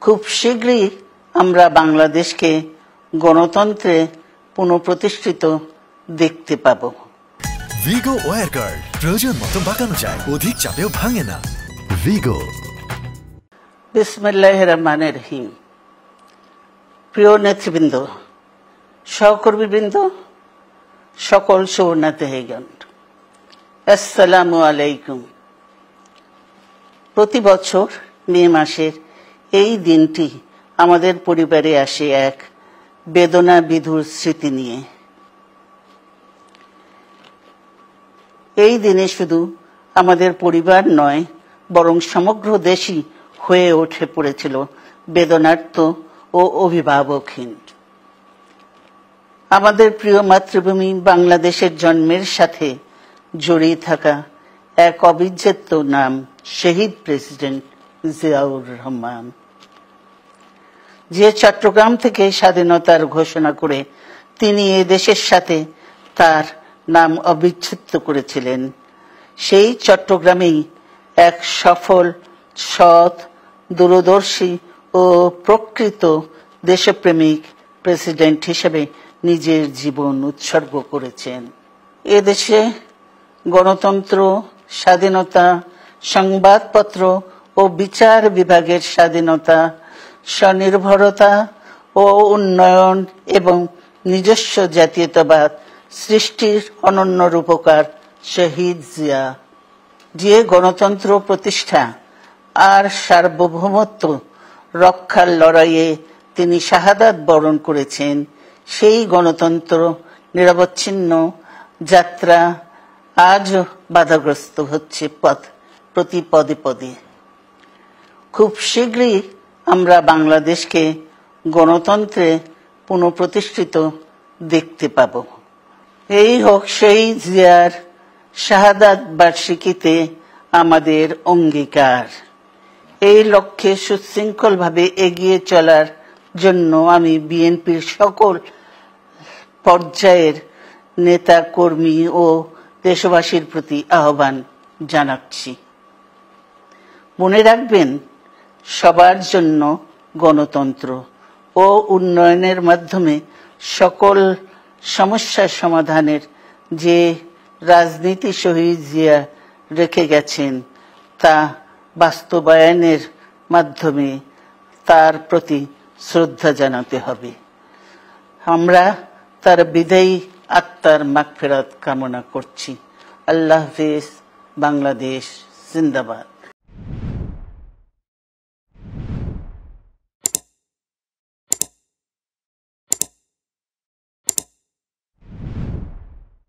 খুব শীঘ্রই আমরা বাংলাদেশকে গণতন্ত্রে পুনঃপ্রতিষ্ঠিত দেখতে পাব। ভিগো ওয়্যার গার্ড প্রয়োজন মতো বাঁকানো যায়, অধিক চাপেও ভাঙে না। ভিগো। বিসমিল্লাহির রহমানির রহিম। প্রিয় নেতৃবৃন্দ, সহকর্মীবৃন্দ, সকল শরণার্থীগণ, আসসালামু আলাইকুম। প্রতি বছর মে মাসের এই দিনটি আমাদের পরিবারে আসে এক বেদনা বিধুর স্মৃতি নিয়ে। এই দিনে শুধু আমাদের পরিবার নয়, বরং সমগ্র দেশই হয়ে উঠে পড়েছিল বেদনার্ত ও অভিভাবকহীন। আমাদের প্রিয় মাতৃভূমি বাংলাদেশের জন্মের সাথে জড়িয়ে থাকা এক অবিচ্ছেদ্য নাম শহীদ প্রেসিডেন্ট জিয়াউর রহমান, যে চট্টগ্রাম থেকে স্বাধীনতার ঘোষণা করে তিনি এ দেশের সাথে তার নাম অবিচ্ছেদ্য করেছিলেন। সেই চট্টগ্রামেই এক সফল, সৎ, দূরদর্শী ও প্রকৃত দেশপ্রেমিক প্রেসিডেন্ট হিসেবে নিজের জীবন উৎসর্গ করেছেন। এদেশে গণতন্ত্র, স্বাধীনতা, সংবাদপত্র ও বিচার বিভাগের স্বাধীনতা, স্বনির্ভরতা ও উন্নয়ন এবং নিজস্ব জাতীয়তাবাদ সৃষ্টির অনন্য রূপকার শহীদ জিয়া, যে গণতন্ত্র প্রতিষ্ঠা আর সার্বভৌমত্ব রক্ষার লড়াইয়ে তিনি শাহাদাত বরণ করেছেন, সেই গণতন্ত্র নিরবচ্ছিন্ন যাত্রা আজও বাধাগ্রস্ত হচ্ছে প্রতি পদে পদে। খুব শীঘ্রই আমরা বাংলাদেশকে গণতন্ত্রে পুনঃপ্রতিষ্ঠিত দেখতে পাব। এই হোক শহীদ জিয়ার শাহাদাত বার্ষিকীতে আমাদের অঙ্গীকার। এই লক্ষ্যে সুশৃঙ্খলভাবে এগিয়ে চলার জন্য আমি বিএনপির সকল পর্যায়ের নেতা কর্মী ও দেশবাসীর প্রতি আহ্বান জানাচ্ছি। মনে রাখবেন, সবার জন্য গণতন্ত্র ও উন্নয়নের মাধ্যমে সকল সমস্যার সমাধানের যে রাজনীতি শহীদ জিয়া রেখে গেছেন, তা বাস্তবায়নের মাধ্যমে তার প্রতি শ্রদ্ধা জানাতে হবে। আমরা তার বিদায়ী আত্মার মাগফিরাত কামনা করছি। আল্লাহ হাফেজ। বাংলাদেশ জিন্দাবাদ।